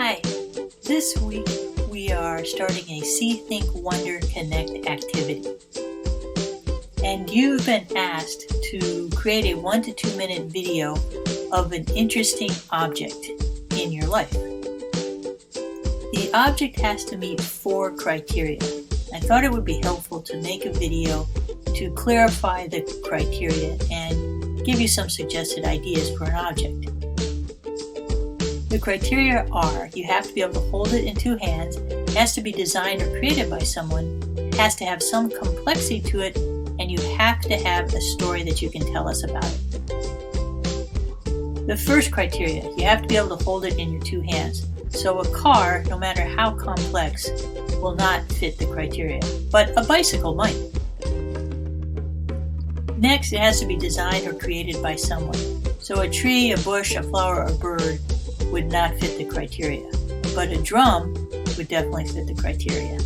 Hi, this week we are starting a See, Think, Wonder, Connect activity. And you've been asked to create a 1 to 2 minute video of an interesting object in your life. The object has to meet 4 criteria. I thought it would be helpful to make a video to clarify the criteria and give you some suggested ideas for an object. The criteria are: you have to be able to hold it in 2 hands, it has to be designed or created by someone, it has to have some complexity to it, and you have to have a story that you can tell us about it. The first criteria, you have to be able to hold it in your 2 hands. So a car, no matter how complex, will not fit the criteria, but a bicycle might. Next, it has to be designed or created by someone. So a tree, a bush, a flower, or a bird would not fit the criteria, but a drum would definitely fit the criteria.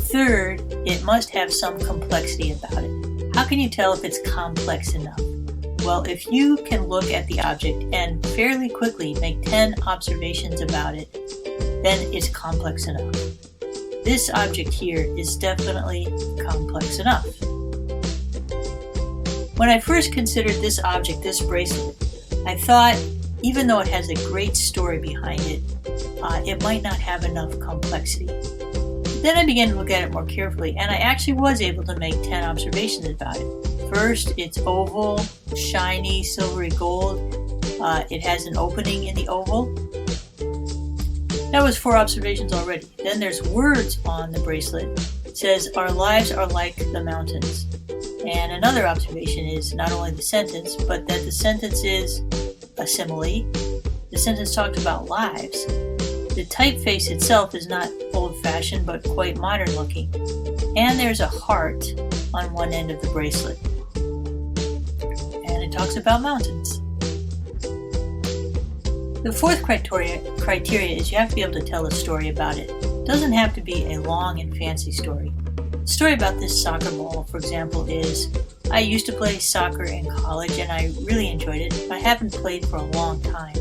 Third, it must have some complexity about it. How can you tell if it's complex enough? Well, if you can look at the object and fairly quickly make 10 observations about it, then it's complex enough. This object here is definitely complex enough. When I first considered this object, this bracelet, I thought, even though it has a great story behind it, it might not have enough complexity. Then I began to look at it more carefully, and I actually was able to make 10 observations about it. First, it's oval, shiny, silvery gold. It has an opening in the oval. That was 4 observations already. Then there's words on the bracelet. It says, "Our lives are like the mountains." And another observation is not only the sentence, but that the sentence is a simile. The sentence talks about lives. The typeface itself is not old-fashioned, but quite modern-looking. And there's a heart on one end of the bracelet. And it talks about mountains. The fourth criteria is you have to be able to tell a story about it. It doesn't have to be a long and fancy story. The story about this soccer ball, for example, is I used to play soccer in college and I really enjoyed it. I haven't played for a long time,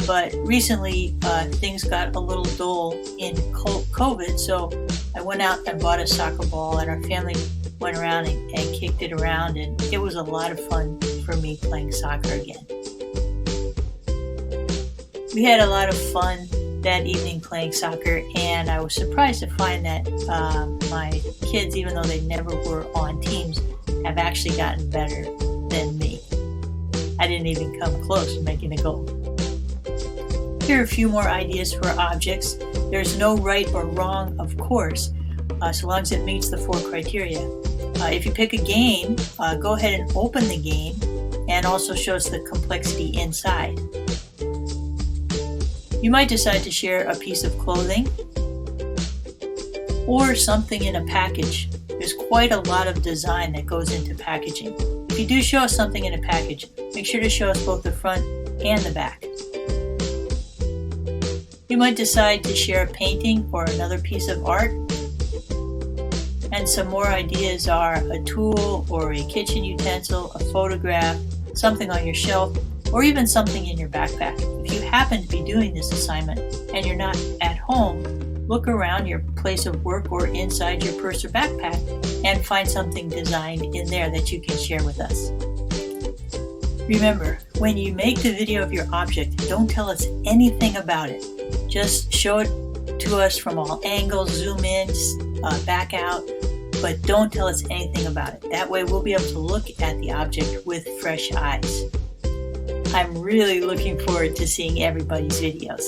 but recently things got a little dull in COVID, so I went out and bought a soccer ball, and our family went around and kicked it around, and it was a lot of fun for me playing soccer again. We had a lot of fun that evening playing soccer, and I was surprised to find that my kids, even though they never were on teams, have actually gotten better than me. I didn't even come close to making a goal. Here are a few more ideas for objects. There's no right or wrong, of course, so long as it meets the 4 criteria. If you pick a game, go ahead and open the game and also show us the complexity inside. You might decide to share a piece of clothing or something in a package. There's quite a lot of design that goes into packaging. If you do show us something in a package, make sure to show us both the front and the back. You might decide to share a painting or another piece of art. And some more ideas are a tool or a kitchen utensil, a photograph, something on your shelf, or even something in your backpack. If you happen to be doing this assignment and you're not at home, look around your place of work or inside your purse or backpack and find something designed in there that you can share with us. Remember, when you make the video of your object, don't tell us anything about it. Just show it to us from all angles, zoom in, back out, but don't tell us anything about it. That way we'll be able to look at the object with fresh eyes. I'm really looking forward to seeing everybody's videos.